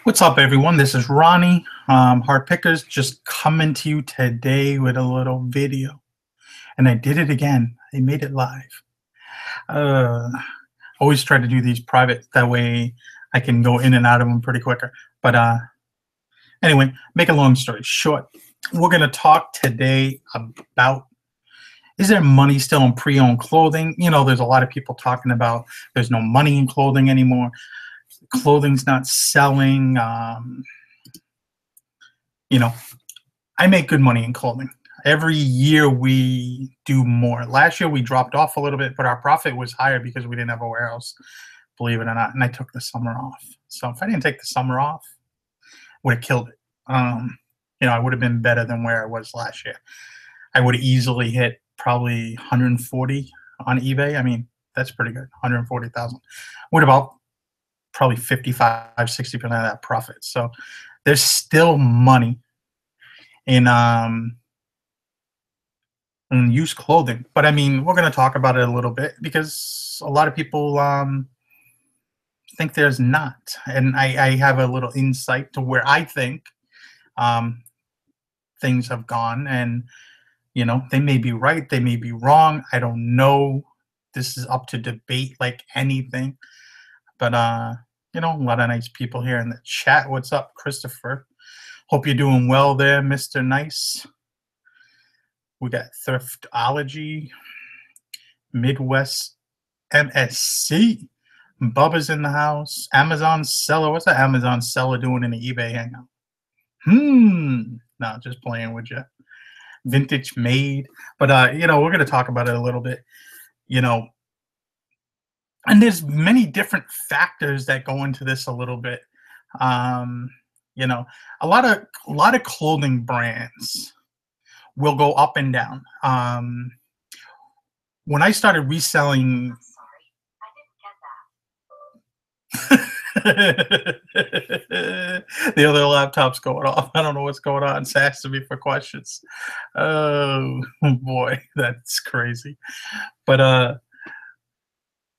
What's up, everyone? This is Ronnie, Heart Pickers, just coming to you today with a little video. And I did it again. I made it live. Uh, Always try to do these private, that way I can go in and out of them pretty quicker. But anyway, make a long story short, we're going to talk today about, is there money still in pre-owned clothing? You know, there's a lot of people talking about there's no money in clothing anymore. Clothing's not selling. You know, I make good money in clothing. Every year we do more. Last year we dropped off a little bit, but our profit was higher because we didn't have a warehouse, believe it or not. And I took the summer off. So if I didn't take the summer off, would have killed it. I would have been better than where I was last year. I would have easily hit probably 140 on eBay. I mean, that's pretty good. 140,000. With about probably 55, 60% of that profit. So there's still money in used clothing. But I mean, we're going to talk about it a little bit because a lot of people think there's not. And I have a little insight to where I think things have gone. And, you know, they may be right, they may be wrong. I don't know. This is up to debate like anything. But, you know, a lot of nice people here in the chat. What's up, Christopher? Hope you're doing well there, Mr. Nice. We got Thriftology, Midwest MSC, Bubba's in the house, Amazon seller. What's that Amazon seller doing in the eBay hangout? No, just playing with you. Vintage made. But, you know, we're going to talk about it a little bit, you know. And there's many different factors that go into this a little bit. You know, a lot of clothing brands will go up and down. When I started reselling, the other laptop's going off. I don't know what's going on. It's asking me for questions. Oh boy, that's crazy. But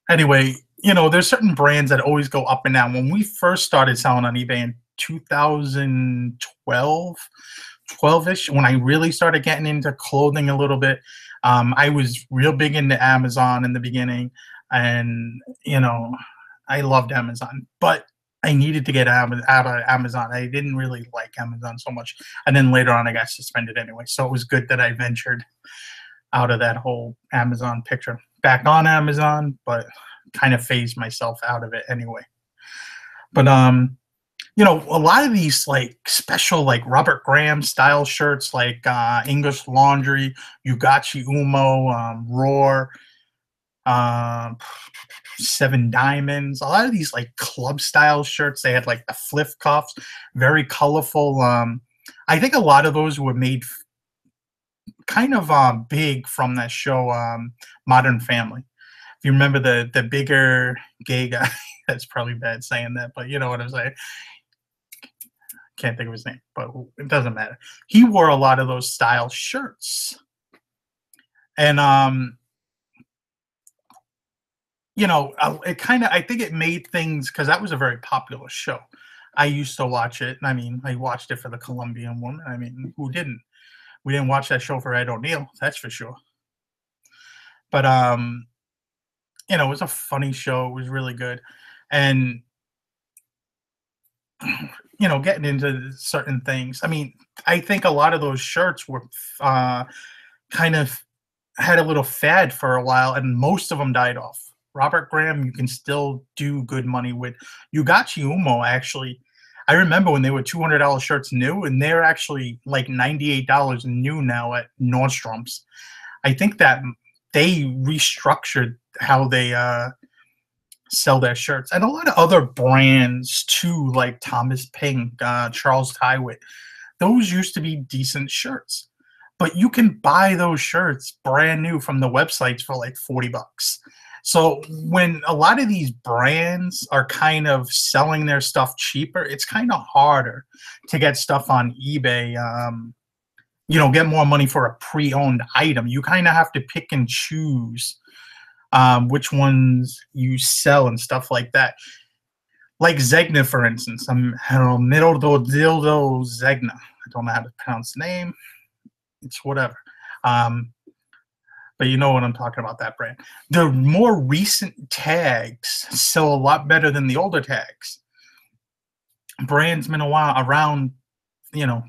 anyway, you know, there's certain brands that always go up and down. When we first started selling on eBay in 2012-ish, when I really started getting into clothing a little bit, I was real big into Amazon in the beginning. And, you know, I loved Amazon. But I needed to get out of Amazon. I didn't really like Amazon so much. And then later on, I got suspended anyway. So it was good that I ventured out of that whole Amazon picture. Back on Amazon, but kind of phased myself out of it anyway. But you know, a lot of these like special like Robert Graham style shirts, like English Laundry, Ugachi Umo, Roar, Seven Diamonds, a lot of these like club style shirts, they had like the fliff cuffs, very colorful. I think a lot of those were made kind of big from that show, Modern Family. If you remember the bigger gay guy, that's probably bad saying that, but you know what I'm saying. Can't think of his name, but it doesn't matter. He wore a lot of those style shirts, and you know, it kind of, I think it made things, because that was a very popular show. I used to watch it. I mean, I watched it for the Colombian woman. I mean, who didn't? We didn't watch that show for Ed O'Neill, that's for sure. But you know, it was a funny show. It was really good. And you know, getting into certain things. I mean, I think a lot of those shirts were kind of had a little fad for a while, and most of them died off. Robert Graham, you can still do good money with. Ugachi Umo, actually, I remember when they were $200 shirts new, and they're actually like $98 new now at Nordstrom's. I think that they restructured how they sell their shirts, and a lot of other brands too, like Thomas Pink, Charles Tywit. Those used to be decent shirts, but you can buy those shirts brand new from the websites for like $40. So when a lot of these brands are kind of selling their stuff cheaper, it's kind of harder to get stuff on eBay. You know, get more money for a pre-owned item. You kind of have to pick and choose which ones you sell and stuff like that. Like Zegna, for instance. I don't know, Middle Dildo Zegna. I don't know how to pronounce the name. It's whatever. Um, but you know what I'm talking about, that brand. The more recent tags sell a lot better than the older tags. Brand's been a while around,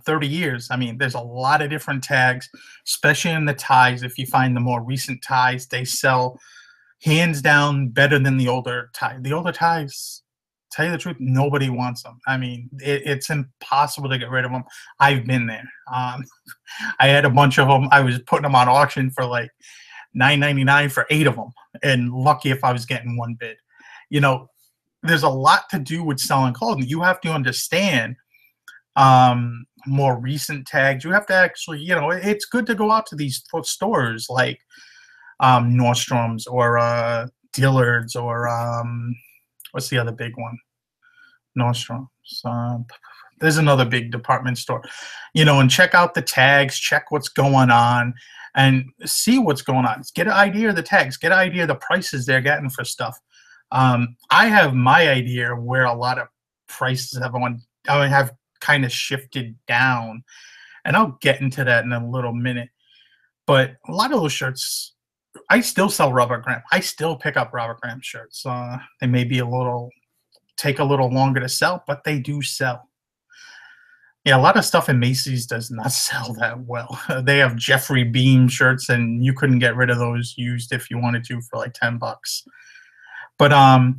30 years. I mean, there's a lot of different tags, especially in the ties. If you find the more recent ties, they sell hands down better than the older tie. The older ties, tell you the truth, nobody wants them. I mean, it's impossible to get rid of them. I've been there. I had a bunch of them. I was putting them on auction for like $9.99 for 8 of them, and lucky if I was getting one bid. You know, there's a lot to do with selling clothing. You have to understand more recent tags. You have to actually, it's good to go out to these stores like Nordstrom's or Dillard's or what's the other big one? Nordstrom's. There's another big department store, and check out the tags, check what's going on, and see what's going on. Get an idea of the tags, get an idea of the prices they're getting for stuff. I have my idea where a lot of prices have kind of shifted down, and I'll get into that in a little minute. But a lot of those shirts, I still sell Robert Graham. I still pick up Robert Graham shirts. They may be take a little longer to sell, but they do sell. Yeah, a lot of stuff in Macy's does not sell that well. They have Jeffrey Beam shirts, and you couldn't get rid of those used if you wanted to for like $10. But a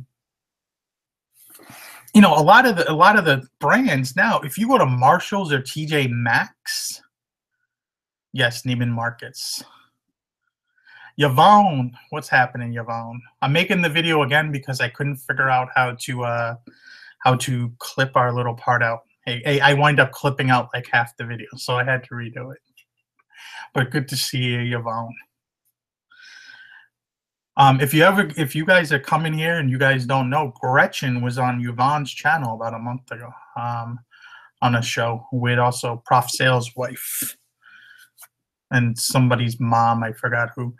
lot of the brands now, if you go to Marshalls or TJ Maxx, yes, Neiman Marcus. Yvonne, what's happening, Yvonne? I'm making the video again because I couldn't figure out how to clip our little part out. Hey, I wind up clipping out like half the video, so I had to redo it. But good to see you, Yvonne. If you guys are coming here and you guys don't know, Gretchen was on Yvonne's channel about a month ago on a show with also Prof Sale's wife and somebody's mom, I forgot who,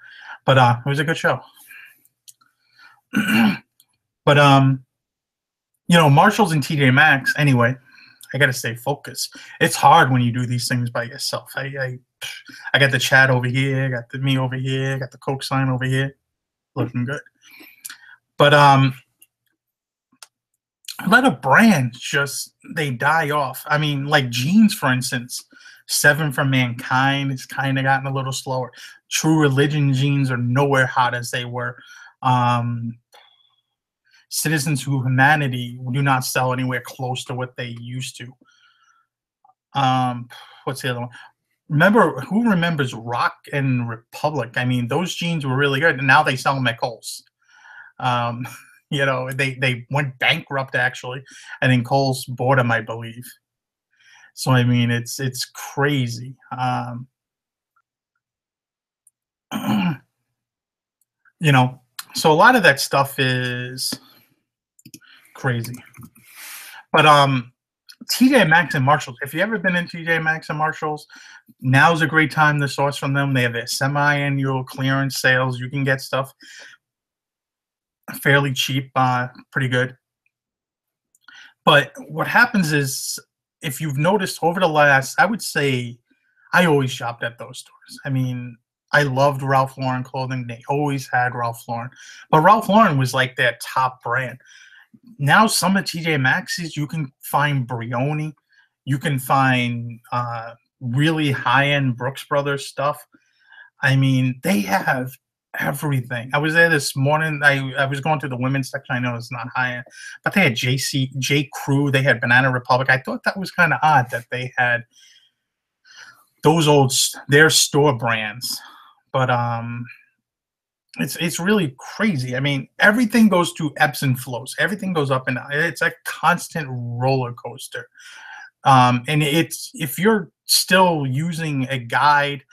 but it was a good show. But Marshalls and TJ Maxx, anyway, I gotta stay focused. It's hard when you do these things by yourself. I got the chat over here, I got the me over here, I got the Coke sign over here, looking good. But a lot of brands they die off. I mean, like jeans, for instance. 7 from Mankind has kind of gotten a little slower. True Religion jeans are nowhere hot as they were. Citizens of Humanity do not sell anywhere close to what they used to. What's the other one? Who remembers Rock and Republic? I mean, those jeans were really good, and now they sell them at Kohl's. They went bankrupt actually, and then Kohl's bought them, I believe. So I mean, it's crazy. So a lot of that stuff is crazy. But TJ Maxx and Marshalls, if you ever been in TJ Maxx and Marshalls, now's a great time to source from them. They have their semi-annual clearance sales. You can get stuff fairly cheap, pretty good. But what happens is, if you've noticed over the last, I would say, I always shopped at those stores. I mean, I loved Ralph Lauren clothing. They always had Ralph Lauren. But Ralph Lauren was like their top brand. Now some of TJ Maxx's, you can find Brioni. You can find really high-end Brooks Brothers stuff. I mean, they have everything. I was there this morning. I was going to the women's section. I know it's not high-end, but they had J. Crew. They had Banana Republic. I thought that was kind of odd that they had their store brands. But it's really crazy. I mean, everything goes through ebbs and flows. Everything goes up and down. It's a constant roller coaster. And if you're still using a guide,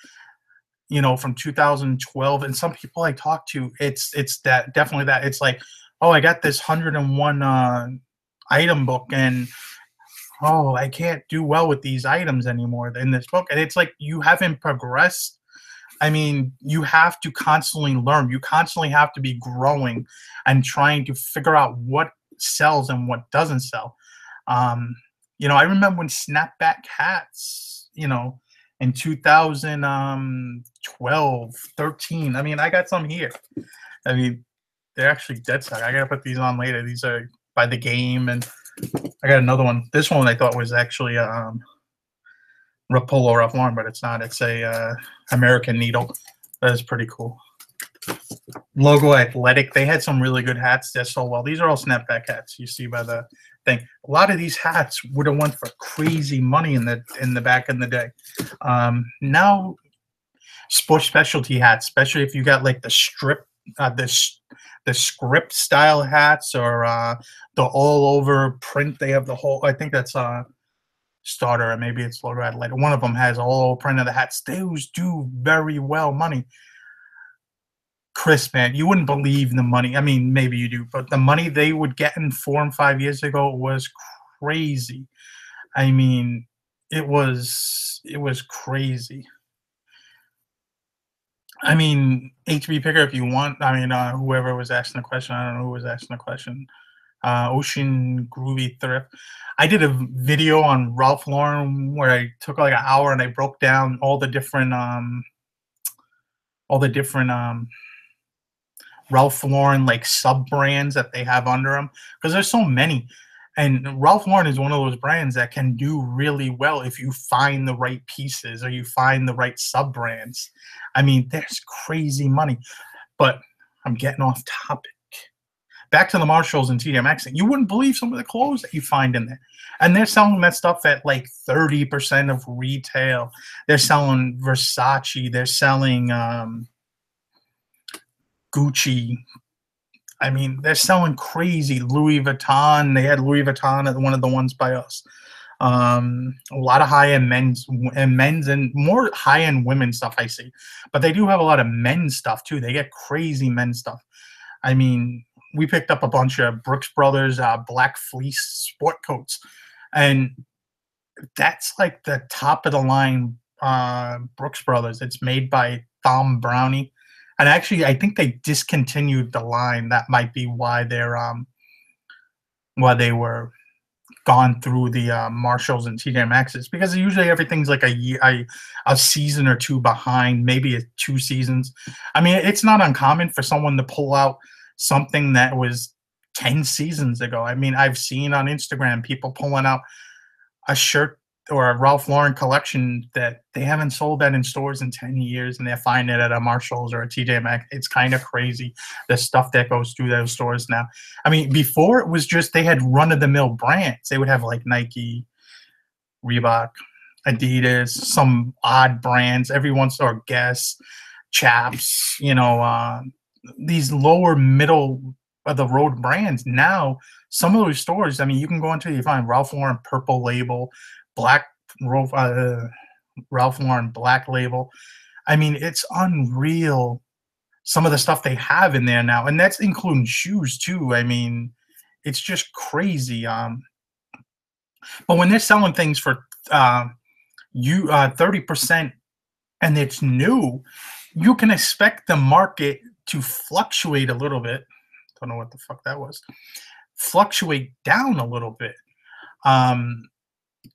from 2012, and some people I talk to, it's definitely that. It's like, oh, I got this 101 item book, and I can't do well with these items anymore in this book. And it's like, you haven't progressed. I mean, you have to constantly learn. You constantly have to be growing and trying to figure out what sells and what doesn't sell. Um, I remember when snapback hats, in 2012, 13. I mean, I got some here. I mean, they're actually dead stock. I gotta put these on later. These are by the game, and I got another one. This one I thought was actually Rapolo Ralph Lauren, but it's not. It's a American Needle. That is pretty cool. Logo Athletic. They had some really good hats that sold well. These are all snapback hats. You see by the thing. A lot of these hats would have went for crazy money in the back in the day. Now, sports specialty hats, especially if you got like the strip, the script style hats, or the all over print. They have the whole. I think that's Starter, or maybe it's Logo Athletic. One of them has all print of the hats. Those do very well money. Chris, man, you wouldn't believe the money. I mean, maybe you do, but the money they would get in 4 and 5 years ago was crazy. I mean, it was crazy. I mean, HB Picker, if you want. I mean, whoever was asking the question, I don't know who was asking the question. Ocean Groovy Thrift. I did a video on Ralph Lauren where I took like an hour and I broke down all the different Ralph Lauren like sub brands that they have under them, because there's so many. And Ralph Lauren is one of those brands that can do really well if you find the right pieces or you find the right sub brands. I mean, there's crazy money. But I'm getting off topic. Back to the Marshalls and TJ Maxx. You wouldn't believe some of the clothes that you find in there. And they're selling that stuff at like 30% of retail. They're selling Versace. They're selling Gucci. I mean, they're selling crazy. Louis Vuitton. They had Louis Vuitton at one of the ones by us. A lot of high-end men's and more high-end women's stuff I see. But they do have a lot of men's stuff too. They get crazy men's stuff. I mean, we picked up a bunch of Brooks Brothers black fleece sport coats, and that's like the top of the line Brooks Brothers. It's made by Thom Browne. And actually, I think they discontinued the line. That might be why they were gone through the Marshalls and TJ Maxx's, because usually everything's like a season or two behind, maybe 2 seasons. I mean, it's not uncommon for someone to pull out something that was 10 seasons ago. I mean, I've seen on Instagram people pulling out a shirt or a Ralph Lauren collection that they haven't sold that in stores in 10 years, and they're finding it at a Marshalls or a TJ Maxx. It's kind of crazy, the stuff that goes through those stores now. I mean, before it was just they had run-of-the-mill brands. They would have like Nike, Reebok, Adidas, some odd brands, every once or Guess, Chaps, these lower middle of the road brands. Now, some of those stores, I mean, you can go into, you find Ralph Lauren Purple Label, Ralph Lauren Black Label. I mean, it's unreal some of the stuff they have in there now, and that's including shoes too. I mean, it's just crazy. But when they're selling things for 30% and it's new, you can expect the market to fluctuate a little bit. Don't know what the fuck that was. Fluctuate down a little bit.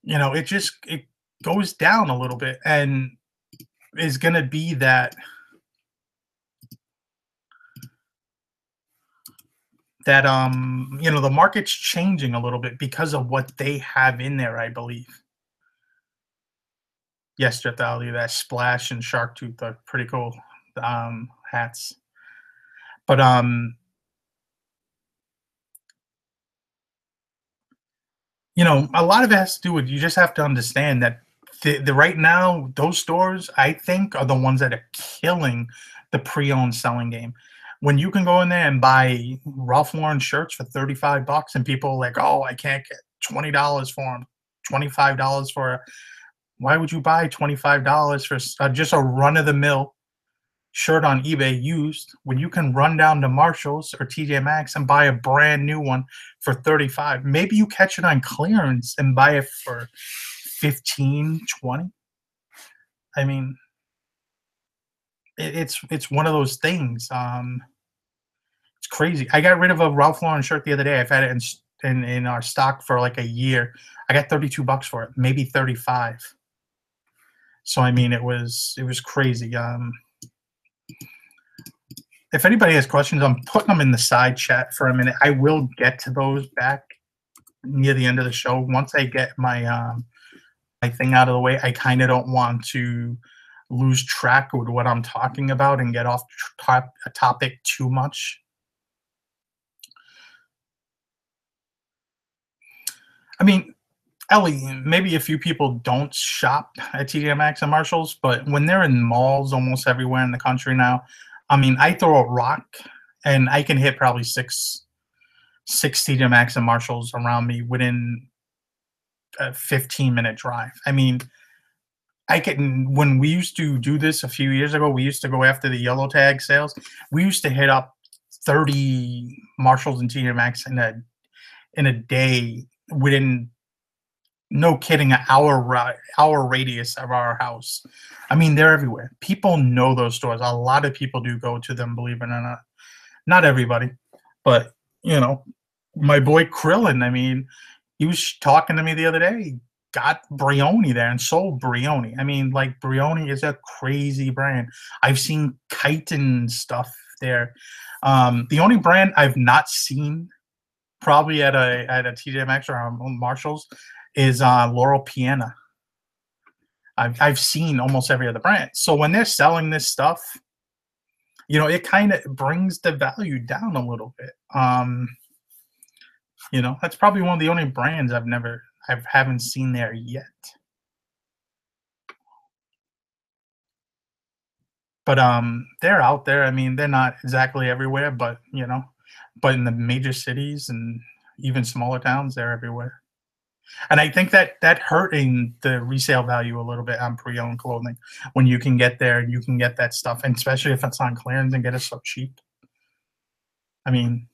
It goes down a little bit, and is going to be that the market's changing a little bit because of what they have in there, I believe. Yes, Jeff Dowdy, that Splash and Shark Tooth are pretty cool hats. But a lot of it has to do with, you just have to understand that the right now, those stores, I think, are the ones that are killing the pre-owned selling game. When you can go in there and buy Ralph Lauren shirts for $35 and people are like, oh, I can't get $20 for them, $25 for why would you buy $25 for just a run-of-the-mill shirt on eBay used when you can run down to Marshalls or TJ Maxx and buy a brand new one for $35? Maybe you catch it on clearance and buy it for $15, $20. I mean, it's one of those things. It's crazy. I got rid of a Ralph Lauren shirt the other day. I've had it in our stock for like a year. I got 32 bucks for it, maybe 35. So I mean, it was crazy. If anybody has questions, I'm putting them in the side chat for a minute. I will get to those back near the end of the show. Once I get my thing out of the way, I kind of don't want to lose track with what I'm talking about and get off a topic too much. I mean, Ellie, maybe a few people don't shop at TJ Maxx and Marshalls, but when they're in malls almost everywhere in the country now, I mean, I throw a rock and I can hit probably six TJ Maxx and Marshalls around me within a 15-minute drive. I mean, I can when we used to do this a few years ago, we used to go after the yellow tag sales. We used to hit up 30 Marshalls and TJ Maxx in a day within, no kidding, an hour radius of our house. I mean, they're everywhere. People know those stores. A lot of people do go to them, believe it or not. Not everybody, but you know, my boy Krillin. I mean, he was talking to me the other day. Got Brioni there and sold Brioni. I mean, like Brioni is a crazy brand. I've seen chitin stuff there. The only brand I've not seen probably at a TJ Maxx or Marshalls is Laurel Piana. I've seen almost every other brand. So when they're selling this stuff, it kind of brings the value down a little bit. That's probably one of the only brands I haven't seen there yet. But they're out there. I mean, they're not exactly everywhere, but in the major cities and even smaller towns, they're everywhere. And I think that hurting the resale value a little bit on pre-owned clothing when you can get there and you can get that stuff, and especially if it's on clearance and get it so cheap. I mean,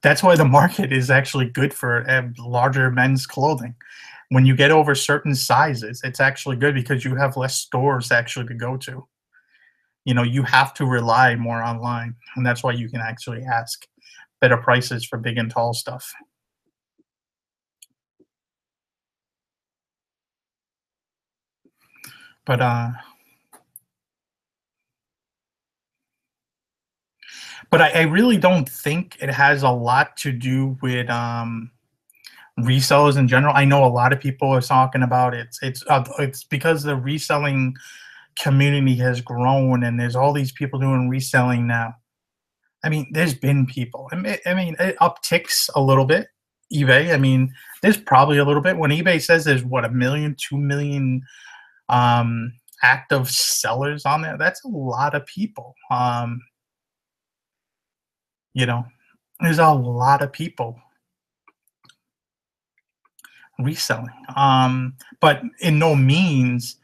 that's why the market is actually good for larger men's clothing. When you get over certain sizes, it's actually good because you have less stores actually to go to. You have to rely more online, and that's why you can actually ask better prices for big and tall stuff. But I really don't think it has a lot to do with resellers in general. I know a lot of people are talking about it. It's because the reselling community has grown and there's all these people doing reselling now. I mean, there's been people. I mean, it upticks a little bit. eBay. I mean, there's probably a little bit. When eBay says there's what, 1 million, 2 million active sellers on there, that's a lot of people. You know, there's a lot of people reselling. But in no means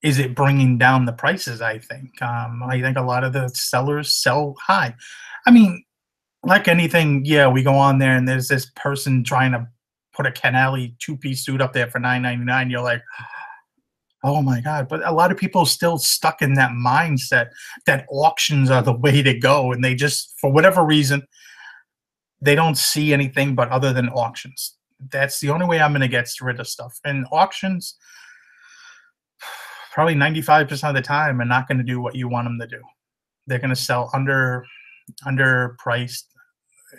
is it bringing down the prices, I think. I think a lot of the sellers sell high. I mean, like anything, yeah, we go on there and there's this person trying to put a Canali two-piece suit up there for 9.99. You're like, oh my God. But a lot of people still stuck in that mindset that auctions are the way to go. And they just, for whatever reason, they don't see anything but other than auctions. That's the only way I'm going to get rid of stuff. And auctions, probably 95% of the time, are not going to do what you want them to do. They're going to sell underpriced,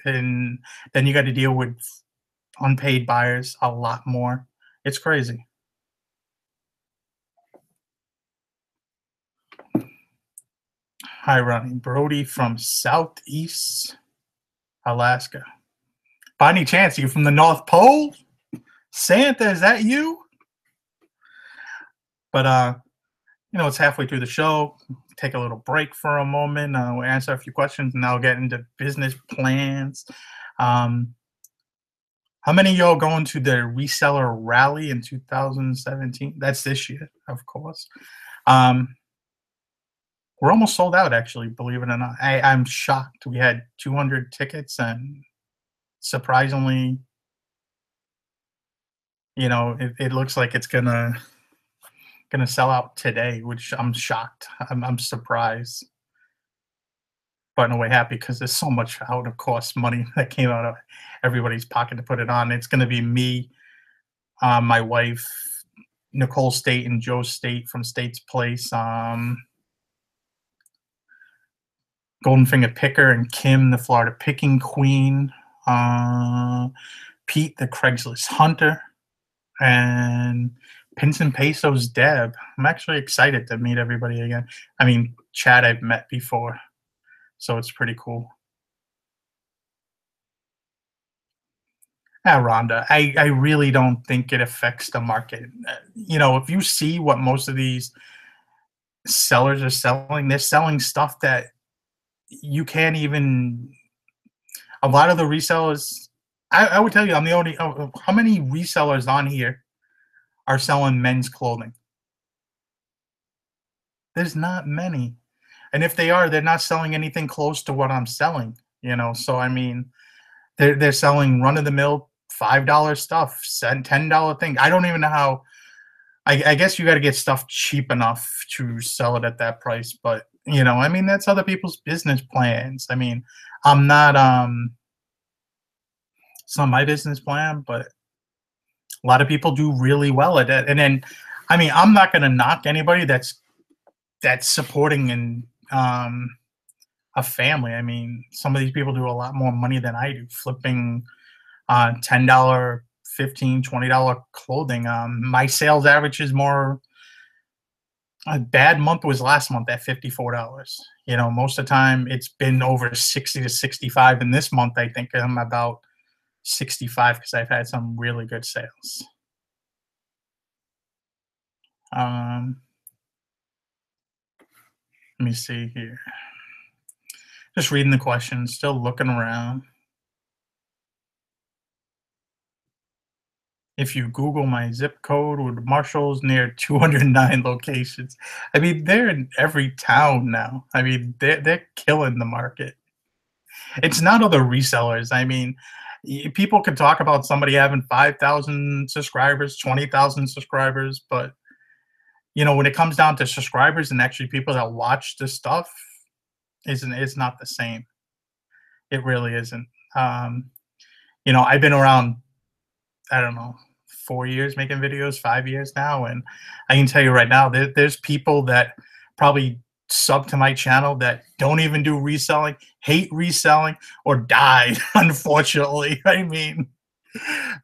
and then you got to deal with unpaid buyers a lot more. It's crazy. Hi, Ronnie. Brody from Southeast Alaska. By any chance, you from the North Pole? Santa, is that you? But it's halfway through the show. Take a little break for a moment. We'll answer a few questions, and I'll get into business plans. How many of y'all going to the reseller rally in 2017? That's this year, of course. We're almost sold out, actually, believe it or not. I'm shocked. We had 200 tickets, and surprisingly, it looks like it's gonna sell out today, which I'm shocked. I'm surprised. but in a way happy because there's so much out of cost money that came out of everybody's pocket to put it on. It's going to be me, my wife, Nicole State and Joe State from State's Place, Golden Finger Picker and Kim, the Florida Picking Queen, uh, Pete, the Craigslist Hunter, and Pins and Pesos Deb. I'm actually excited to meet everybody again. I mean, Chad I've met before, so it's pretty cool. Rhonda, I really don't think it affects the market. If you see what most of these sellers are selling, they're selling stuff that you can't even. A lot of the resellers, I would tell you, I'm the only. How many resellers on here are selling men's clothing? There's not many, and if they are, they're not selling anything close to what I'm selling. So I mean, they're selling run of the mill $5 stuff, $10 thing. I don't even know how. I guess you got to get stuff cheap enough to sell it at that price, but I mean that's other people's business plans. I mean, I'm not it's not my business plan, but a lot of people do really well at it. And then, I mean, I'm not going to knock anybody that's supporting and a family. I mean, some of these people do a lot more money than I do, flipping $10, 15, $20 clothing. My sales average is more. A bad month was last month at $54. Most of the time it's been over 60 to 65. And this month, I think I'm about 65 because I've had some really good sales. Let me see here. Just reading the questions, still looking around. If you Google my zip code with Marshalls near 209 locations. I mean, they're in every town now. I mean, they're killing the market. It's not other resellers. I mean, people could talk about somebody having 5,000 subscribers, 20,000 subscribers, but when it comes down to subscribers and actually people that watch the stuff, it's not the same. It really isn't. I've been around, I don't know, 4 years making videos, 5 years now, and I can tell you right now, there's people that probably sub to my channel that don't even do reselling, hate reselling, or died. Unfortunately, I mean,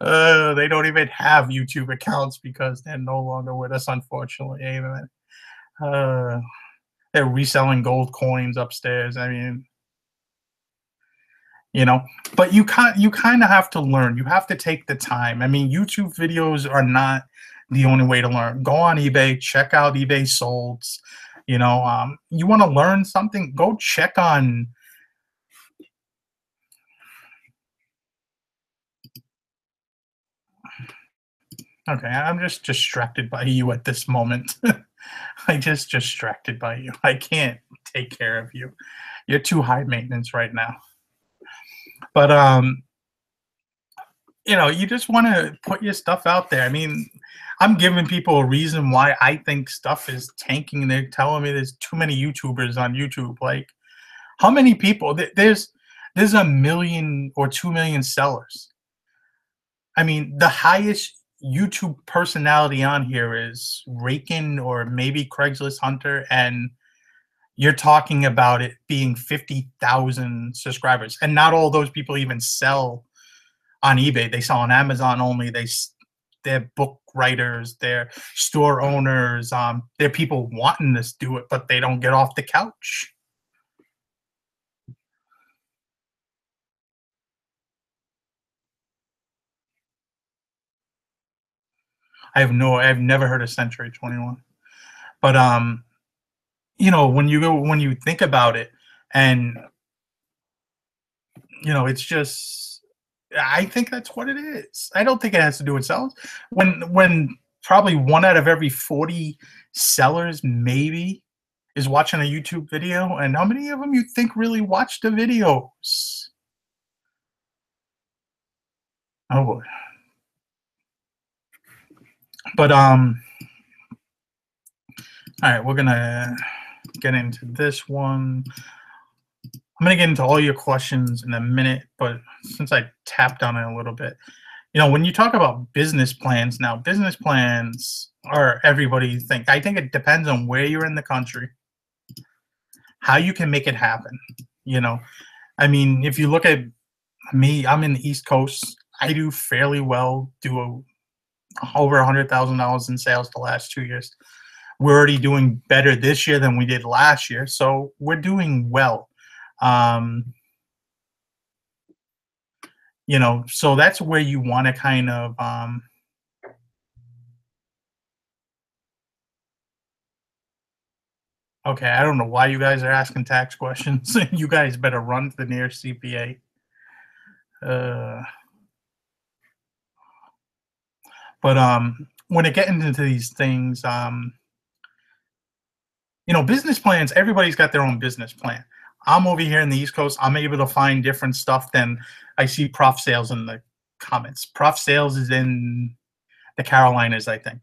they don't even have YouTube accounts because they're no longer with us. Unfortunately, amen. They're reselling gold coins upstairs. I mean, but you kind of have to learn. You have to take the time. I mean, YouTube videos are not the only way to learn. Go on eBay, check out eBay solds. You want to learn something, go check on. Okay, I'm just distracted by you at this moment. I just distracted by you. I can't take care of you. You're too high maintenance right now. But you just want to put your stuff out there. I mean, I'm giving people a reason why I think stuff is tanking. They're telling me there's too many YouTubers on YouTube. Like, how many people? There's 1 million or 2 million sellers. I mean, the highest YouTube personality on here is Rakin or maybe Craigslist Hunter, and you're talking about it being 50,000 subscribers, and not all those people even sell on eBay. They sell on Amazon only. They're book writers, they're store owners, they're people wanting to do it, but they don't get off the couch. I've never heard of Century 21. But when you think about it, and it's just, I think that's what it is. I don't think it has to do with sales. When probably 1 out of every 40 sellers maybe is watching a YouTube video, and how many of them you think really watch the videos? Oh boy. But all right, we're gonna get into this one. I'm gonna get into all your questions in a minute, but since I tapped on it a little bit, when you talk about business plans now, business plans are everybody think. I think it depends on where you're in the country, how you can make it happen. You know, I mean, if you look at me, I'm in the East Coast. I do fairly well, over $100,000 in sales the last 2 years. We're already doing better this year than we did last year, so we're doing well. Um, so that's where you want to kind of okay, I don't know why you guys are asking tax questions. You guys better run to the nearest CPA. Uh, but when it getting into these things, business plans, everybody's got their own business plan. I'm over here in the East Coast. I'm able to find different stuff than I see Prof Sales in the comments. Prof Sales is in the Carolinas, I think.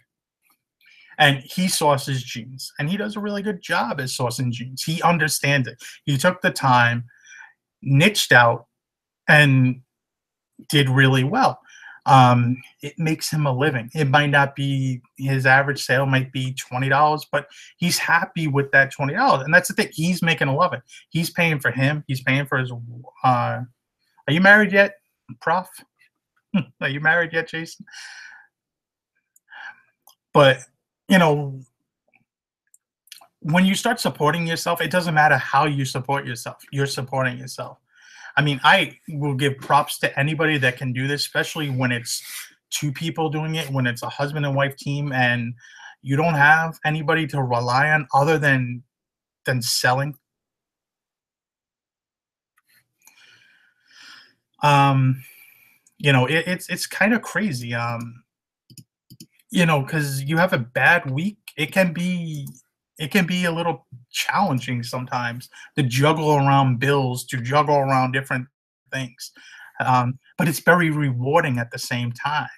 And he sources jeans, and he does a really good job at sourcing jeans. He understands it. He took the time, niched out, and did really well. It makes him a living. It might not be his average sale, might be $20, but he's happy with that $20. And that's the thing. He's making a living. He's paying for him. He's paying for his. Are you married yet, Prof? Are you married yet, Jason? But you know, when you start supporting yourself, it doesn't matter how you support yourself. You're supporting yourself. I mean, I will give props to anybody that can do this, especially when it's two people doing it, when it's a husband and wife team, and you don't have anybody to rely on other than selling. It's kind of crazy. Because you have a bad week, it can be a little challenging sometimes to juggle around bills, to juggle around different things. But it's very rewarding at the same time.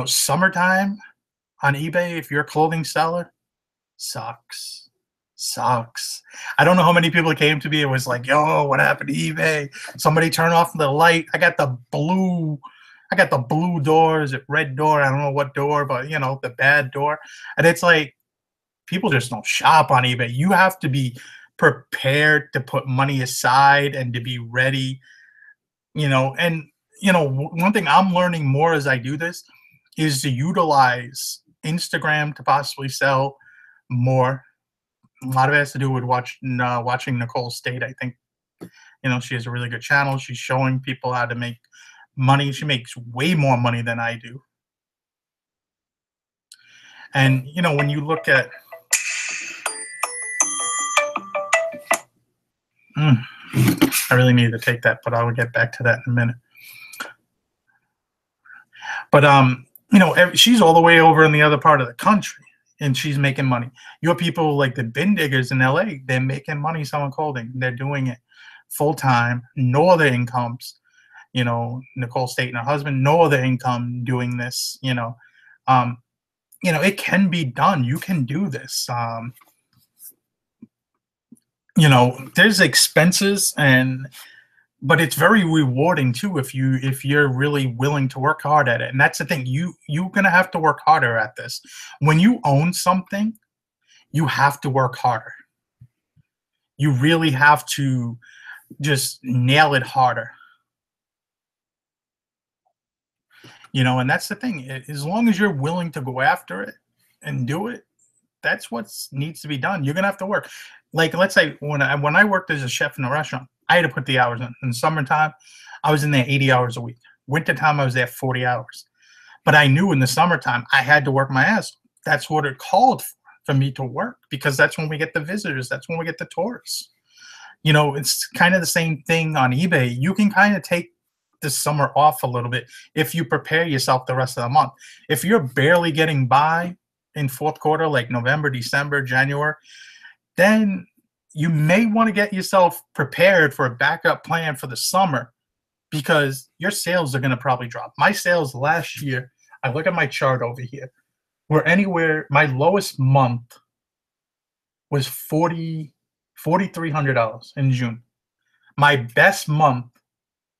Summertime on eBay, if you're a clothing seller, sucks. Sucks. I don't know how many people came to me and was like, yo, what happened to eBay? Somebody turn off the light. I got the blue doors, red door. I don't know what door, but the bad door. And it's like people just don't shop on eBay. You have to be prepared to put money aside and to be ready, and one thing I'm learning more as I do this is to utilize Instagram to possibly sell more. A lot of it has to do with watching Nicole State. I think she has a really good channel. She's showing people how to make money. She makes way more money than I do. And when you look at I really need to take that, but I will get back to that in a minute. But she's all the way over in the other part of the country, and she's making money. Your people like the bin diggers in LA, they're making money selling clothing. They're doing it full time, no other incomes. Nicole State and her husband, no other income doing this. It can be done. You can do this. There's expenses, but it's very rewarding too if you're really willing to work hard at it. And that's the thing. You're gonna have to work harder at this. When you own something, you have to work harder. You really have to just nail it harder. And that's the thing. As long as you're willing to go after it and do it, that's what needs to be done. You're gonna have to work. Like, let's say when I worked as a chef in a restaurant, I had to put the hours in. In summertime, I was in there 80 hours a week. Wintertime, I was there 40 hours. But I knew in the summertime I had to work my ass off. That's what it called for me to work, because that's when we get the visitors. That's when we get the tourists. It's kind of the same thing on eBay. You can kind of take the summer off a little bit if you prepare yourself the rest of the month. If you're barely getting by in fourth quarter, like November, December, January, then you may want to get yourself prepared for a backup plan for the summer, because your sales are going to probably drop. My sales last year, I look at my chart over here, my lowest month was $4,300 in June. My best month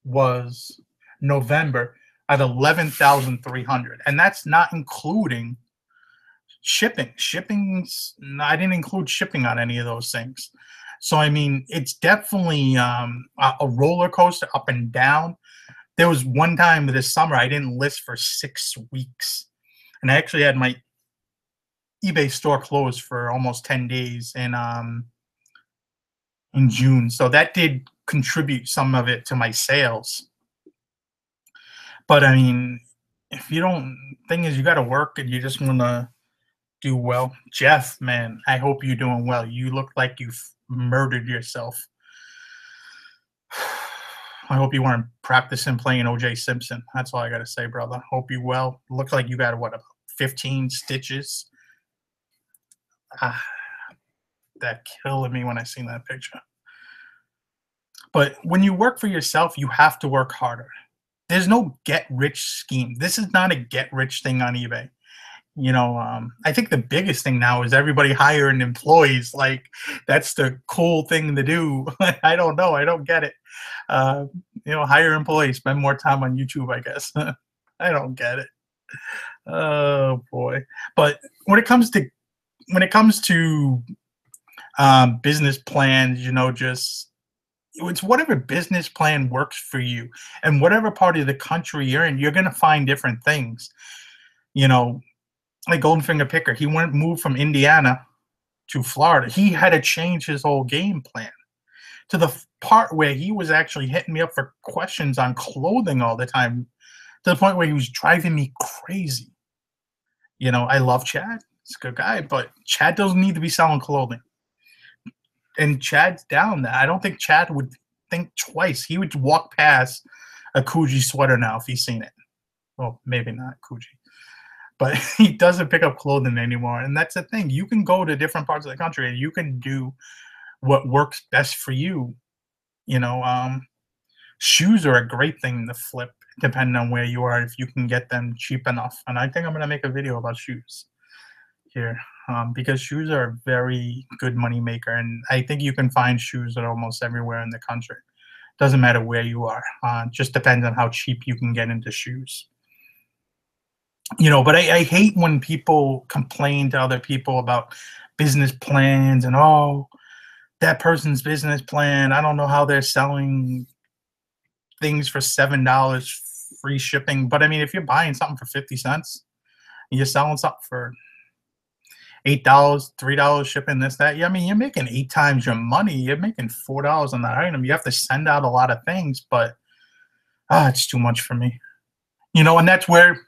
was November at 11,300, and that's not including shipping. I didn't include shipping on any of those things. So I mean, it's definitely a roller coaster up and down. There was one time this summer I didn't list for 6 weeks, and I actually had my eBay store closed for almost 10 days in June. So that did contribute some of it to my sales. But I mean, if you don't, thing is, you got to work and you just want to do well. Jeff, man, I hope you're doing well. You look like you've murdered yourself. I hope you weren't practicing playing OJ Simpson. That's all I got to say, brother. Hope you well. Look like you got, what, about 15 stitches? That killed me when I seen that picture. But when you work for yourself, you have to work harder. There's no get-rich scheme. This is not a get-rich thing on eBay. You know, I think the biggest thing now is everybody hiring employees. Like, that's the cool thing to do. I don't know. I don't get it. You know, hire employees, spend more time on YouTube, I guess. I don't get it. Oh boy. But when it comes to business plans, you know, just it's whatever business plan works for you, and whatever part of the country you're in, you're gonna find different things. You know, like Goldenfinger Picker, he moved from Indiana to Florida. He had to change his whole game plan to the part where he was actually hitting me up for questions on clothing all the time, to the point where he was driving me crazy. You know, I love Chad. He's a good guy, but Chad doesn't need to be selling clothing. And Chad's down that. I don't think Chad would think twice. He would walk past a Coogee sweater now if he's seen it. Well, maybe not Coogee. But he doesn't pick up clothing anymore. And that's the thing. You can go to different parts of the country and you can do what works best for you. You know, shoes are a great thing to flip depending on where you are, if you can get them cheap enough. And I think I'm going to make a video about shoes here, because shoes are a very good money maker. And I think you can find shoes at almost everywhere in the country. Doesn't matter where you are. Just depends on how cheap you can get into shoes. You know, but I hate when people complain to other people about business plans and, oh, that person's business plan, I don't know how they're selling things for $7 free shipping. But I mean, if you're buying something for 50 cents and you're selling something for $8, $3 shipping, this, that, yeah, I mean, you're making 8 times your money. You're making $4 on that item. You have to send out a lot of things, but it's too much for me. You know, and that's where,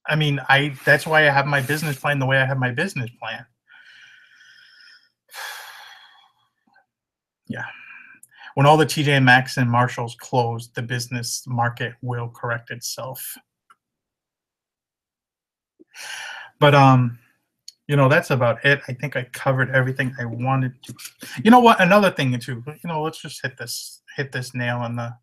I mean, that's why I have my business plan the way I have my business plan. Yeah. When all the TJ Maxx and Marshalls close, the business market will correct itself. But you know, that's about it. I think I covered everything I wanted to. You know what? Another thing too. You know, let's just hit this nail on the.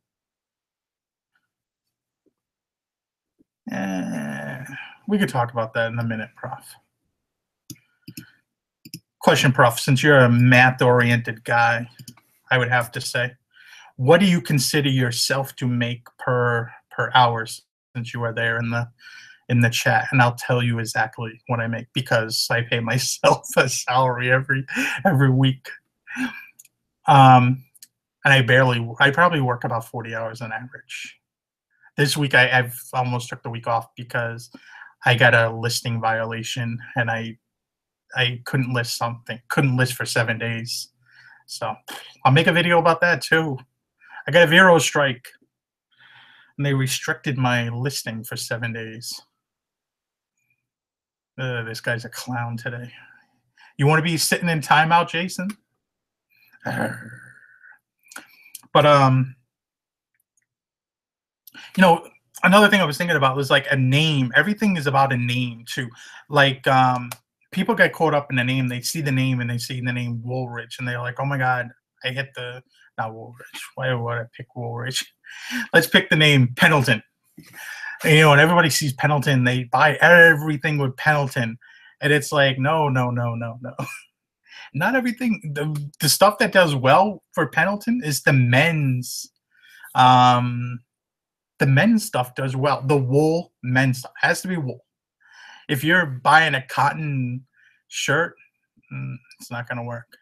We could talk about that in a minute, Prof. Question, Prof. Since you're a math-oriented guy, I would have to say, what do you consider yourself to make per hours? Since you are there in the chat, and I'll tell you exactly what I make, because I pay myself a salary every week. And I probably work about 40 hours on average. This week I've almost took the week off because I got a listing violation and I couldn't list for 7 days. So I'll make a video about that too. I got a Vero strike and they restricted my listing for 7 days. This guy's a clown today. You want to be sitting in timeout, Jason? But you know, another thing I was thinking about was like a name. Everything is about a name too. Like people get caught up in the name. They see the name and they see the name Woolrich and they're like, oh my God, I hit the, not Woolrich. Why would I pick Woolrich? Let's pick the name Pendleton. And, you know, and everybody sees Pendleton, they buy everything with Pendleton. And it's like, no. Not everything. The stuff that does well for Pendleton is um the men's stuff does well. The wool men's stuff has to be wool. If you're buying a cotton shirt, it's not going to work.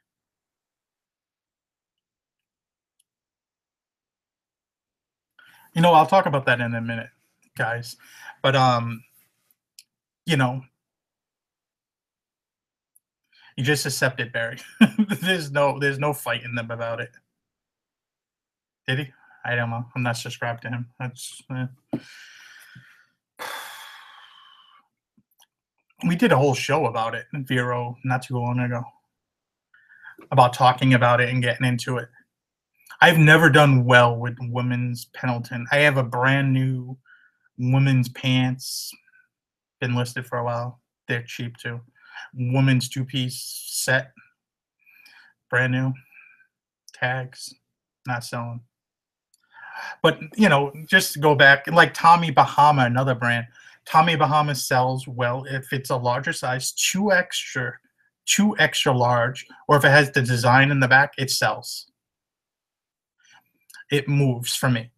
I'll talk about that in a minute, guys. But you know, you just accept it, Barry. There's no fighting them about it. Did he? I don't know. I'm not subscribed to him. We did a whole show about it in Vero not too long ago about talking about it and getting into it. I've never done well with women's Pendleton. I have a brand new women's pants, been listed for a while. They're cheap too. Women's two-piece set, brand new. Tags, not selling. But just to go back, like Tommy Bahama, another brand. Tommy Bahama sells well if it's a larger size, two extra large, or if it has the design in the back, it sells. It moves for me.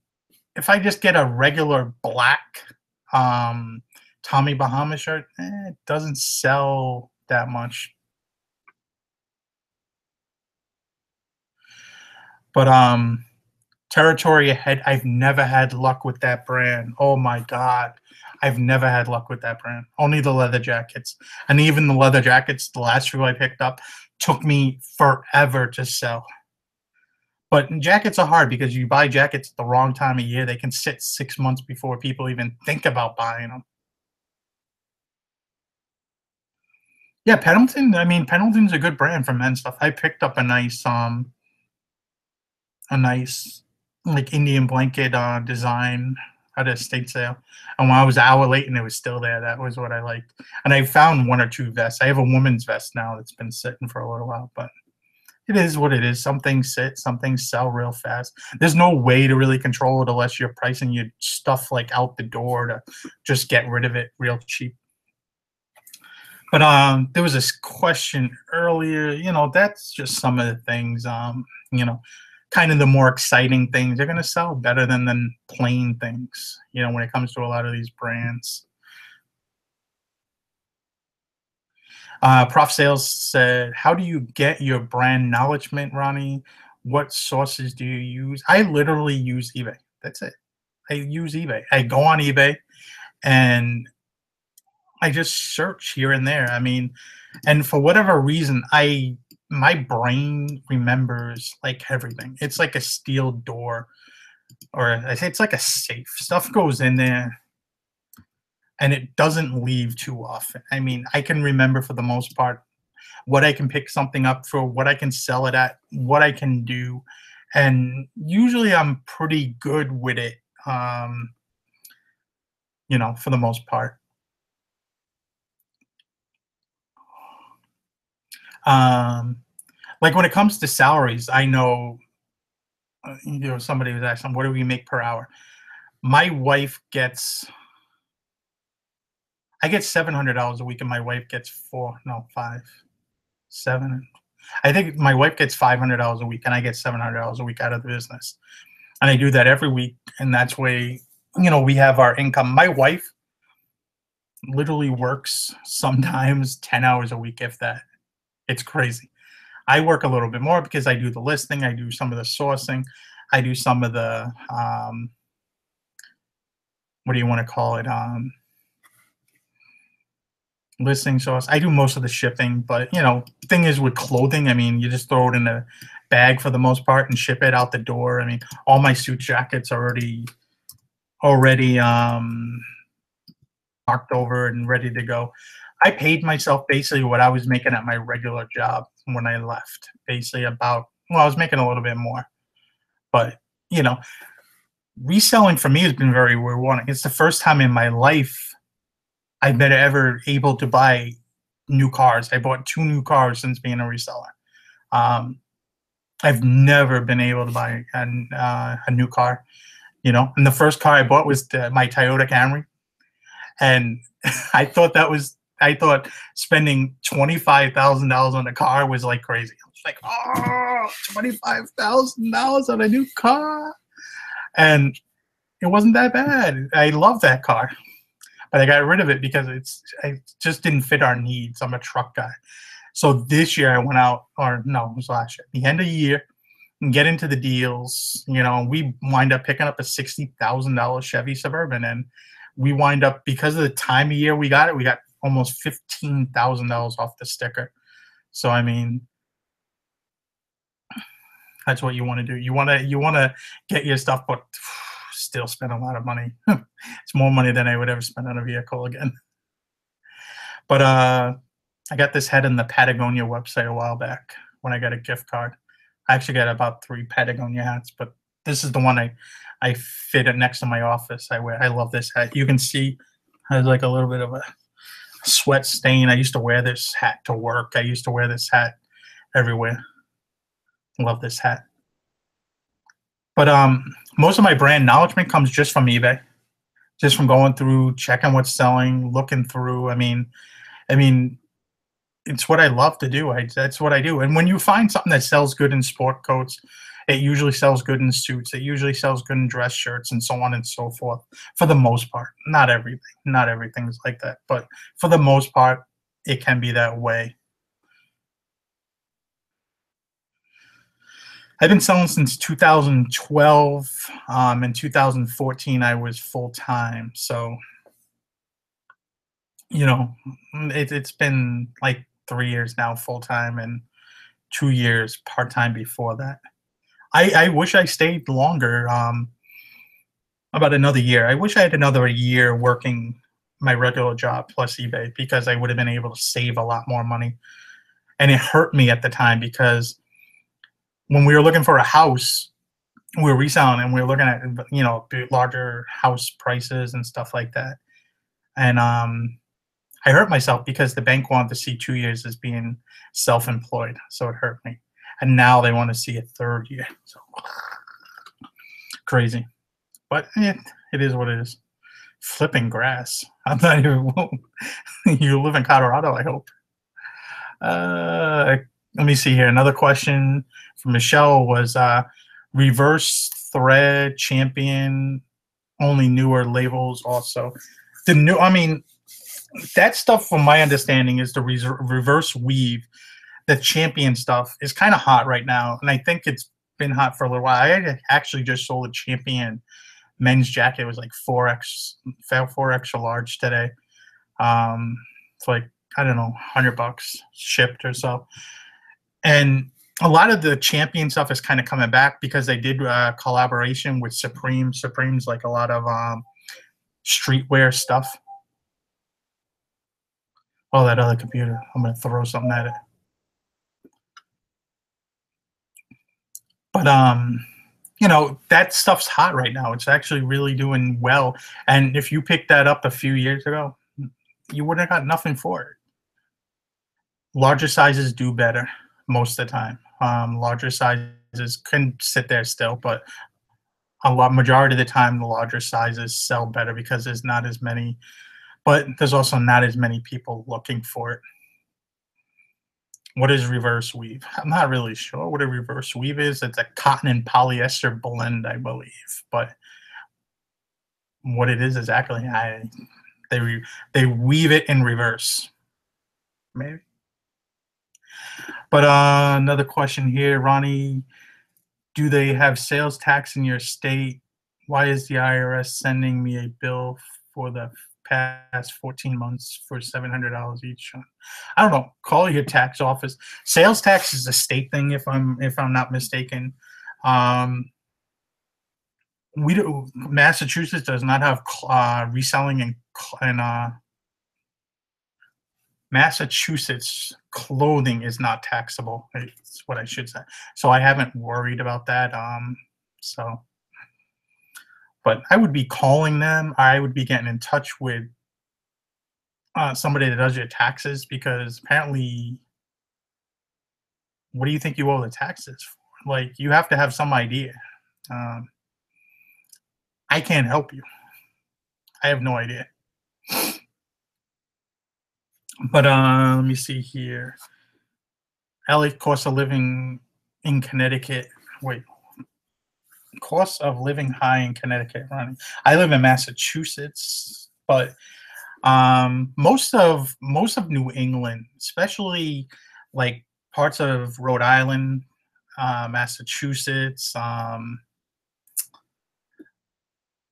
If I just get a regular black Tommy Bahama shirt, it doesn't sell that much. But Territory Ahead, I've never had luck with that brand. Oh my God. I've never had luck with that brand. Only the leather jackets. And even the leather jackets, the last few I picked up, took me forever to sell. But jackets are hard because you buy jackets at the wrong time of year. They can sit 6 months before people even think about buying them. Yeah, Pendleton. I mean, Pendleton's a good brand for men's stuff. I picked up a nice like Indian blanket design at a estate sale, and when I was an hour late and it was still there, that was what I liked. And I found one or two vests. I have a woman's vest now that's been sitting for a little while, but it is what it is. Some things sit, some things sell real fast. There's no way to really control it unless you're pricing your stuff like out the door to just get rid of it real cheap. But there was this question earlier. That's just some of the things. Kind of the more exciting things. They're going to sell better than plain things. When it comes to a lot of these brands. Prof Sales said, "How do you get your brand acknowledgement, Ronnie? What sources do you use?" I literally use eBay. That's it. I use eBay. I go on eBay and I just search here and there. I mean, and for whatever reason, my brain remembers like everything. It's like a steel door, or I say it's like a safe. Stuff goes in there and it doesn't leave too often. I mean, I can remember for the most part what I can pick something up for, what I can sell it at, what I can do. And usually I'm pretty good with it, for the most part. Like when it comes to salaries, I know, somebody was asking, what do we make per hour? My wife gets, I get $700 a week, and my wife gets five, seven. I think my wife gets $500 a week, and I get $700 a week out of the business. And I do that every week, and that's way, we have our income. My wife literally works sometimes 10 hours a week, if that. It's crazy. I work a little bit more because I do the listing, I do some of the sourcing, I do some of the what do you want to call it? Listing source. I do most of the shipping, but thing is with clothing, I mean, you just throw it in a bag for the most part and ship it out the door. I mean, all my suit jackets are already marked over and ready to go. I paid myself basically what I was making at my regular job when I left. Basically I was making a little bit more. But, reselling for me has been very rewarding. It's the first time in my life I've been ever able to buy new cars. I bought 2 new cars since being a reseller. I've never been able to buy a new car, And the first car I bought was my Toyota Camry. And I thought that was I thought spending $25,000 on a car was like crazy. I was like, oh, $25,000 on a new car, and it wasn't that bad. I love that car, but I got rid of it because it just didn't fit our needs. I'm a truck guy. So this year I went out, or no, it was last year, the end of the year, and get into the deals. We wind up picking up a $60,000 Chevy Suburban, and we wind up, because of the time of year we got almost $15,000 off the sticker. So I mean, that's what you want to do. You want to get your stuff, but still spend a lot of money. It's more money than I would ever spend on a vehicle again. But I got this head in the Patagonia website a while back when I got a gift card. I actually got about 3 Patagonia hats, but this is the one I fit it next to my office. I wear. I love this hat. You can see has like a little bit of a sweat stain. I used to wear this hat to work. I used to wear this hat everywhere. Love this hat. But most of my brand acknowledgement comes just from eBay, just from going through, checking what's selling, looking through. I mean, it's what I love to do. That's what I do. And when you find something that sells good in sport coats, it usually sells good in suits. It usually sells good in dress shirts and so on and so forth. For the most part, not everything. Not everything's like that, but for the most part, it can be that way. I've been selling since 2012. In 2014, I was full time. So, you know, it's been like 3 years now full time, and 2 years part time before that. I wish I stayed longer, about another year. I wish I had another year working my regular job plus eBay, because I would have been able to save a lot more money. And it hurt me at the time because when we were looking for a house, we were reselling and we were looking at larger house prices and stuff like that. And I hurt myself because the bank wanted to see 2 years as being self-employed, so it hurt me. And now they want to see a third year. So crazy, but it is what it is. Flipping grass. I'm not even. You live in Colorado, I hope. Let me see here. Another question from Michelle was reverse thread champion, only newer labels also. The new, I mean, that stuff from my understanding is the reverse weave. The champion stuff is kind of hot right now, and I think it's been hot for a little while. I actually just sold a champion men's jacket. It was like 4X, fell 4 extra large today. It's like, I don't know, $100 shipped or so. And a lot of the champion stuff is kind of coming back because they did collaboration with Supreme. Supreme's like a lot of streetwear stuff. Oh, that other computer. I'm going to throw something at it. But that stuff's hot right now. It's actually really doing well. And if you picked that up a few years ago, you wouldn't have got nothing for it. Larger sizes do better most of the time. Larger sizes can sit there still, but majority of the time, the larger sizes sell better because there's not as many, but there's also not as many people looking for it. What is reverse weave? I'm not really sure what a reverse weave is. It's a cotton and polyester blend, I believe. But what it is exactly, they weave it in reverse, maybe. But another question here, Ronnie. Do they have sales tax in your state? Why is the IRS sending me a bill for the past 14 months for $700 each? I don't know. Call your tax office. Sales tax is a state thing, if I'm not mistaken. Massachusetts does not have reselling, and Massachusetts clothing is not taxable. It's what I should say. So I haven't worried about that. But I would be calling them. I would be getting in touch with somebody that does your taxes, because apparently, what do you think you owe the taxes for? Like, you have to have some idea. I can't help you. I have no idea. But let me see here. LA cost of living in Connecticut. Wait, cost of living high in Connecticut. Ronnie. I live in Massachusetts, but most of New England, especially like parts of Rhode Island, Massachusetts,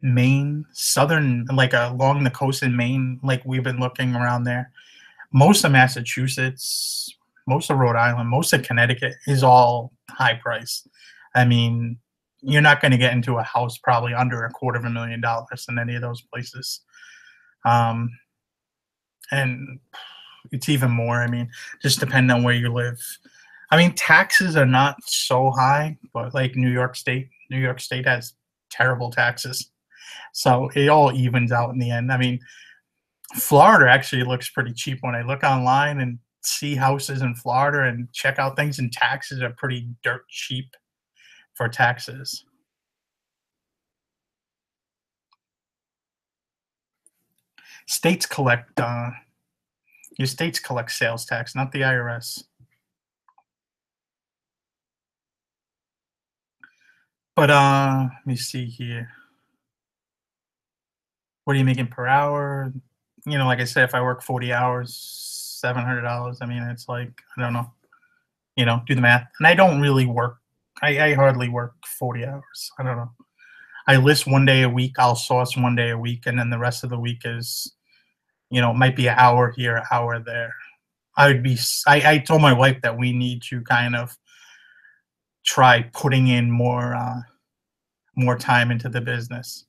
Maine, southern, like along the coast in Maine, like we've been looking around there. Most of Massachusetts, most of Rhode Island, most of Connecticut is all high price. I mean, you're not going to get into a house probably under $250,000 in any of those places. Um, and it's even more. I mean, just depending on where you live. I mean, taxes are not so high, but like New York State has terrible taxes. So it all evens out in the end. I mean, Florida actually looks pretty cheap when I look online and see houses in Florida and check out things, and taxes are pretty dirt cheap for taxes. States collect your states collect sales tax, not the IRS. But let me see here. What are you making per hour? Like I said, if I work 40 hours, $700. I mean, it's like I don't know. Do the math. And I don't really work. I hardly work 40 hours. I don't know. I list one day a week. I'll source one day a week, and then the rest of the week is, might be an hour here, an hour there. I told my wife that we need to kind of try putting in more time into the business.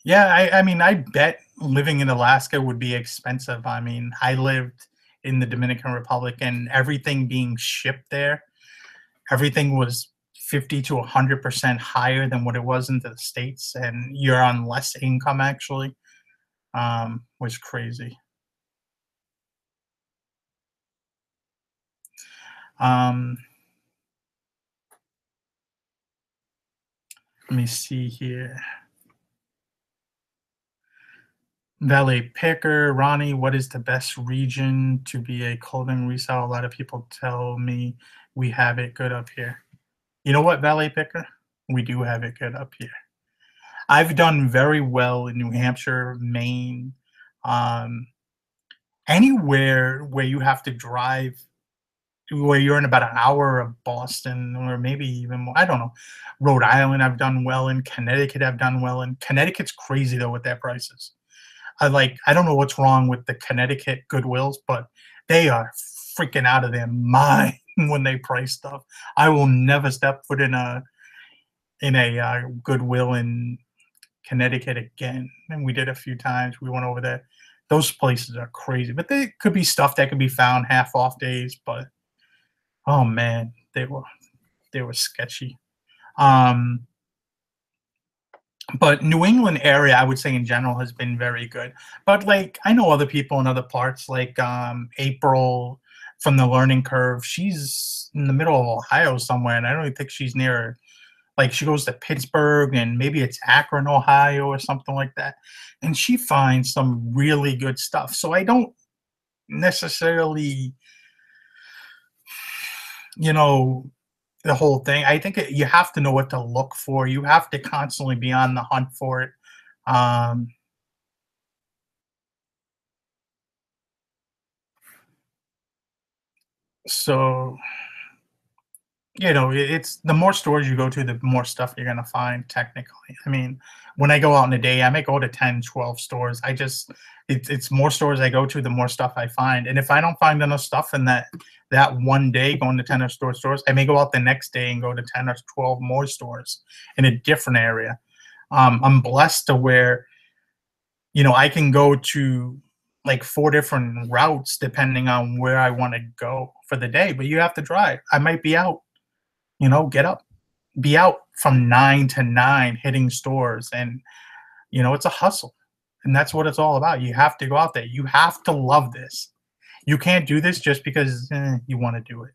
Yeah, I mean, I bet living in Alaska would be expensive. I mean, I lived in the Dominican Republic, and everything being shipped there, everything was 50 to 100% higher than what it was in the States, and you're on less income actually, was crazy. Um, Let me see here. Valet picker, Ronnie, what is the best region to be a clothing reseller? A lot of people tell me we have it good up here. You know what, valet picker? We do have it good up here. I've done very well in New Hampshire, Maine, um, anywhere where you have to drive, where you're in about an hour of Boston or maybe even more. I don't know. Rhode Island, I've done well in. Connecticut, I've done well in. Connecticut's crazy though with their prices. I don't know what's wrong with the Connecticut Goodwills, but they are freaking out of their mind when they price stuff. I will never step foot in a Goodwill in Connecticut again. And we did a few times. We went over there. Those places are crazy, but they could be stuff that could be found half off days. But oh man, they were sketchy. Um, but New England area, I would say in general, has been very good. But like I know other people in other parts, like April from the Learning Curve. She's in the middle of Ohio somewhere, and I don't even think she's near. Like she goes to Pittsburgh and maybe it's Akron, Ohio, or something like that, and she finds some really good stuff. So I don't necessarily, you know, the whole thing. I think you have to know what to look for. You have to constantly be on the hunt for it. Um, so it's the more stores you go to, the more stuff you're gonna find technically. I mean, when I go out in a day, I might go to 10, 12 stores. It's more stores I go to, the more stuff I find. And if I don't find enough stuff in that one day going to 10 or stores, I may go out the next day and go to 10 or 12 more stores in a different area. I'm blessed to where, I can go to like four different routes depending on where I want to go for the day, but you have to drive. I might be out, get up, be out from 9 to 9 hitting stores. And, it's a hustle. And that's what it's all about. You have to go out there. You have to love this. You can't do this just because you want to do it.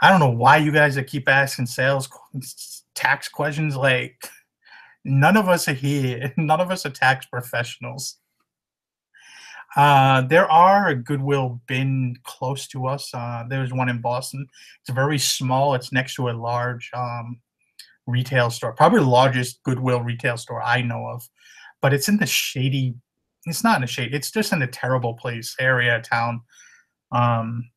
I don't know why you guys that keep asking sales tax questions. Like, None of us are here. None of us are tax professionals. There are a Goodwill bin close to us. There's one in Boston. It's very small. It's next to a large retail store, probably the largest Goodwill retail store I know of. But it's in the shady. It's not in a shady. It's just in a terrible place area of town. Um,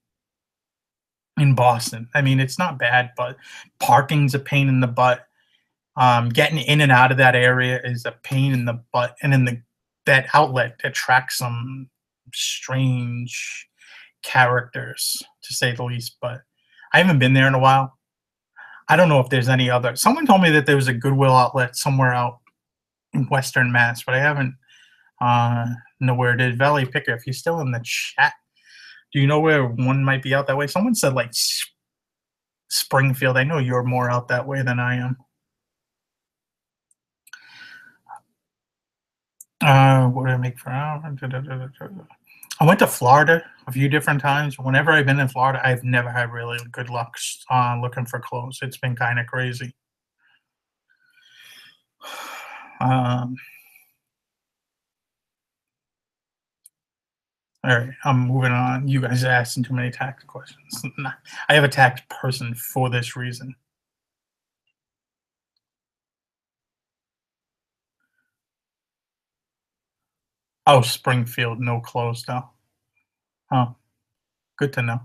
in Boston. I mean, it's not bad, but parking's a pain in the butt. Getting in and out of that area is a pain in the butt, and then that outlet attracts some strange characters, to say the least. But I haven't been there in a while. I don't know if there's any other. Someone told me that there was a Goodwill outlet somewhere out in Western Mass, but I haven't uh, know where it is. Valley Picker, if you're still in the chat, do you know where one might be out that way? Someone said like Springfield. I know you're more out that way than I am. What did I make for? I went to Florida a few different times. Whenever I've been in Florida, I've never had really good luck looking for clothes. It's been kind of crazy. Um, all right, I'm moving on. You guys are asking too many tax questions. Nah, I have a tax person for this reason. Oh, Springfield, no clothes though. Oh, good to know.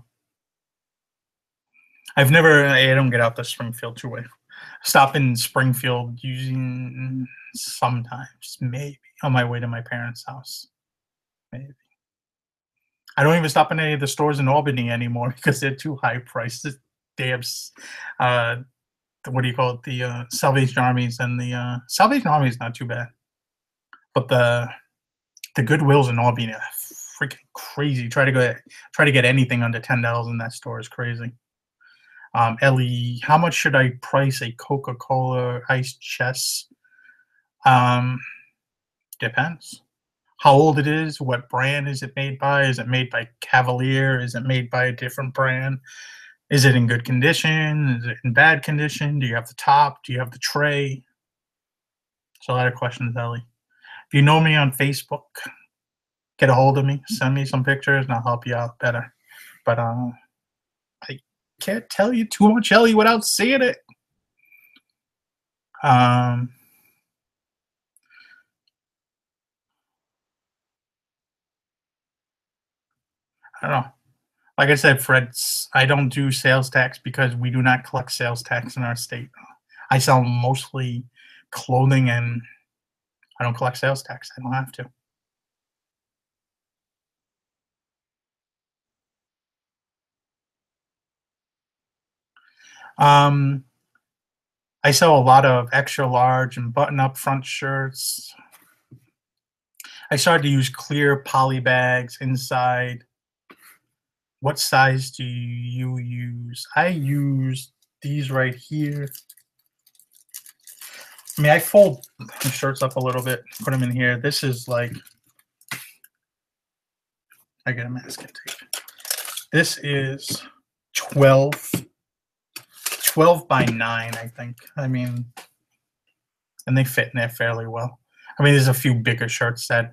I've never. I don't get out the Springfield two-way. Stop in Springfield using sometimes, maybe on my way to my parents' house. Maybe. I don't even stop in any of the stores in Albany anymore because they're too high priced. They have, uh, what do you call it? The Salvation Armies and the Salvation Army is not too bad, but the Goodwills in Albany are freaking crazy. Try to get anything under $10 in that store is crazy. Ellie, how much should I price a Coca-Cola iced chess? Um, Depends. How old it is, what brand is it made by? Is it made by Cavalier? Is it made by a different brand? Is it in good condition? Is it in bad condition? Do you have the top? Do you have the tray? It's a lot of questions, Ellie. If you know me on Facebook, get a hold of me, send me some pictures, and I'll help you out better. But I can't tell you too much, Ellie, without seeing it. Um, I don't know. Like I said, Fred, I don't do sales tax because we do not collect sales tax in our state. I sell mostly clothing, and I don't collect sales tax. I don't have to. Um, I sell a lot of extra large and button up front shirts. I started to use clear poly bags inside. What size do you use? I use these right here. I mean, I fold the shirts up a little bit, put them in here. This is like, I get a masking tape. This is 12 by 9, I think. I mean, and they fit in there fairly well. I mean, there's a few bigger shirts that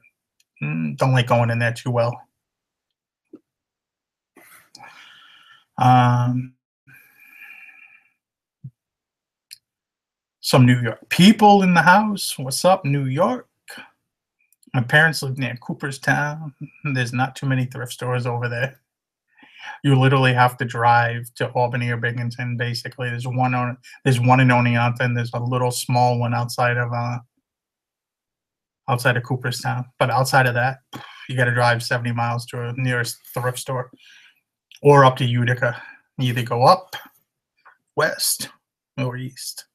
don't like going in there too well. Some New York people in the house. What's up, New York? My parents live near Cooperstown. There's not too many thrift stores over there. You literally have to drive to Albany or Binghamton. Basically, there's one in Oneonta, and there's a little small one outside of Cooperstown. But outside of that, you got to drive 70 miles to a nearest thrift store, or up to Utica. You either go up, west, or east.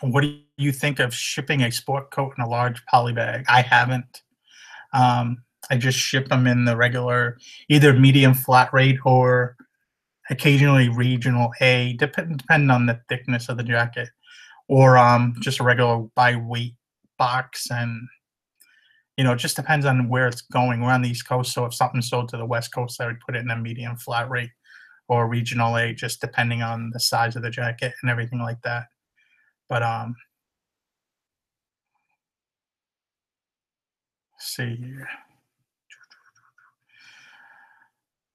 What do you think of shipping a sport coat in a large poly bag? I haven't. I just ship them in the regular, either medium flat rate or occasionally regional A, depending on the thickness of the jacket, or just a regular by weight box. And it just depends on where it's going. We're on the East Coast, so if something's sold to the West Coast, I would put it in a medium flat rate. or regional A, just depending on the size of the jacket and everything like that. But see here.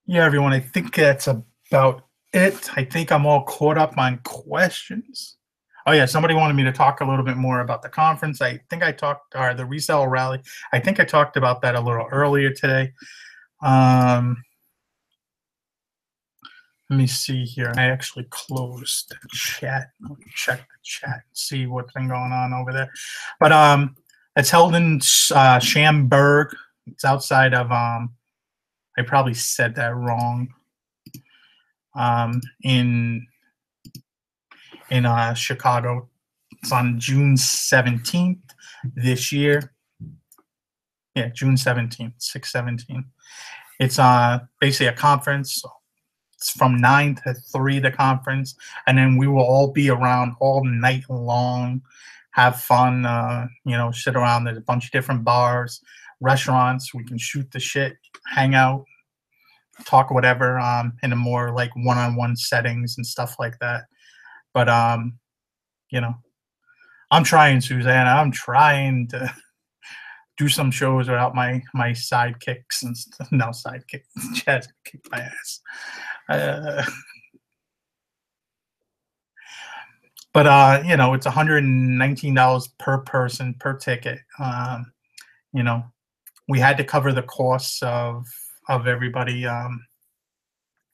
Yeah, everyone, I think that's about it. I think I'm all caught up on questions. Oh yeah, somebody wanted me to talk a little bit more about the conference. I think I talked, or the resale rally. I think I talked about that a little earlier today. Um, Let me see here. I actually closed the chat. Let me check the chat and see what's been going on over there. But it's held in Schaumburg. It's outside of I probably said that wrong. In Chicago. It's on June 17th this year. Yeah, June 17th, 6/17. It's basically a conference. It's from 9 to 3, the conference, and then we will all be around all night long, have fun, sit around. There's a bunch of different bars, restaurants. We can shoot the shit, hang out, talk whatever, in a more like one-on-one settings and stuff like that. But you know, I'm trying, Susanna. I'm trying to do some shows without my sidekicks and no sidekicks. Chaz kicked my ass. But it's $119 per person per ticket. You know, we had to cover the costs of everybody.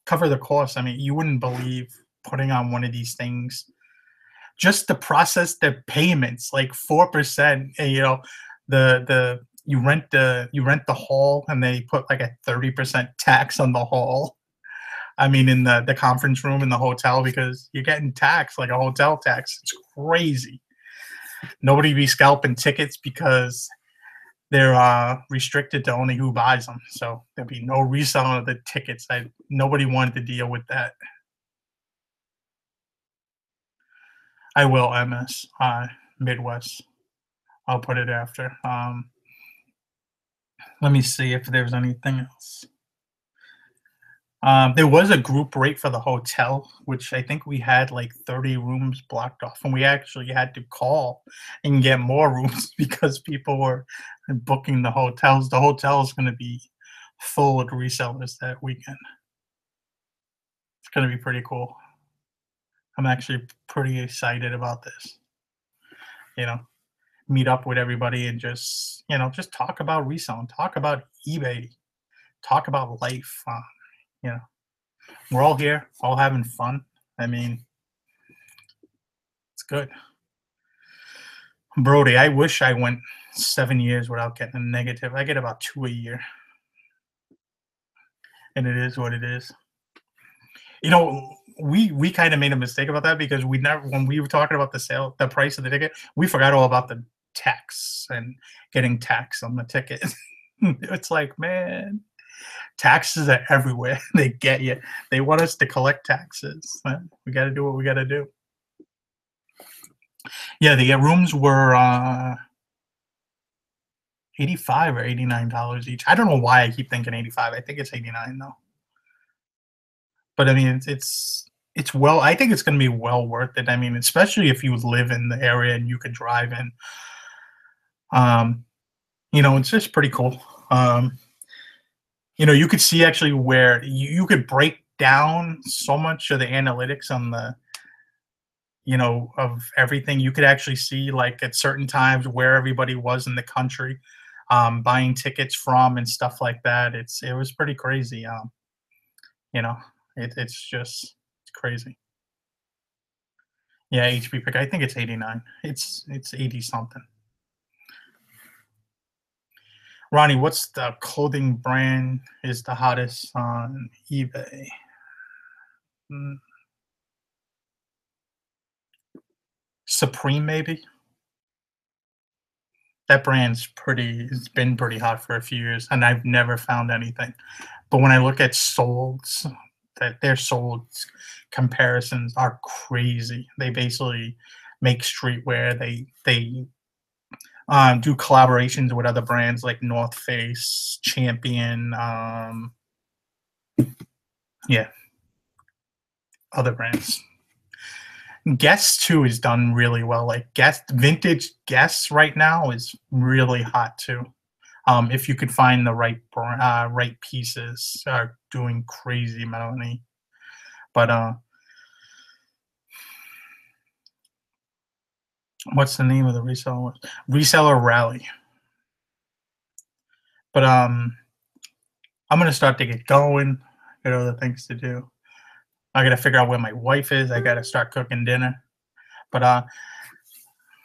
Cover the costs. I mean, you wouldn't believe putting on one of these things. Just to process the payments, like 4%. The you rent the hall, and they put like a 30% tax on the hall. I mean, in the conference room in the hotel, because you're getting taxed like a hotel tax. It's crazy. Nobody be scalping tickets because they're restricted to only who buys them. So there'll be no reselling of the tickets. Nobody wanted to deal with that. I will, MS Midwest. I'll put it after. Let me see if there's anything else. There was a group rate for the hotel, which I think we had like 30 rooms blocked off, and we actually had to call and get more rooms because people were booking the hotels. The hotel is going to be full of resellers that weekend. It's going to be pretty cool. I'm actually pretty excited about this. Meet up with everybody and just talk about reselling, talk about eBay, talk about life. We're all here, all having fun. I mean, it's good. Brody, I wish I went 7 years without getting a negative. I get about 2 a year, and it is what it is. We kind of made a mistake about that because when we were talking about the price of the ticket, we forgot all about the tax and getting tax on the ticket. It's like, man, taxes are everywhere. They get you. They want us to collect taxes. We got to do what we got to do. Yeah, the rooms were $85 or $89 each. I don't know why I keep thinking 85. I think it's 89 though. But I mean, it's well. I think it's going to be well worth it. I mean, especially if you live in the area and you could drive in. It's just pretty cool. You could see actually where you could break down so much of the analytics on the, of everything. You could actually see like at certain times where everybody was in the country, buying tickets from and stuff like that. It was pretty crazy. It's crazy. Yeah, HP pick. I think it's 89. It's 80 something. Ronnie, what's the clothing brand is the hottest on eBay? Supreme, maybe. That it's been pretty hot for a few years, and I've never found anything. But when I look at solds, that their sold comparisons are crazy. They basically make streetwear. They do collaborations with other brands like North Face, Champion. Yeah, other brands. Guess too is done really well. Like Guess vintage Guess right now is really hot too. If you could find the right pieces, are doing crazy money. But what's the name of the reseller? Reseller Rally. But I'm gonna start to get going. Got other things to do. I gotta figure out where my wife is. I gotta start cooking dinner. But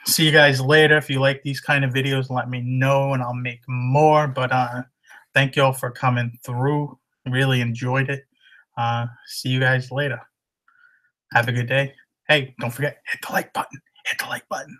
see you guys later. If you like these kind of videos, let me know and I'll make more. But thank you all for coming through. Really enjoyed it. See you guys later. Have a good day. Hey, don't forget, hit the like button. Hit the like button.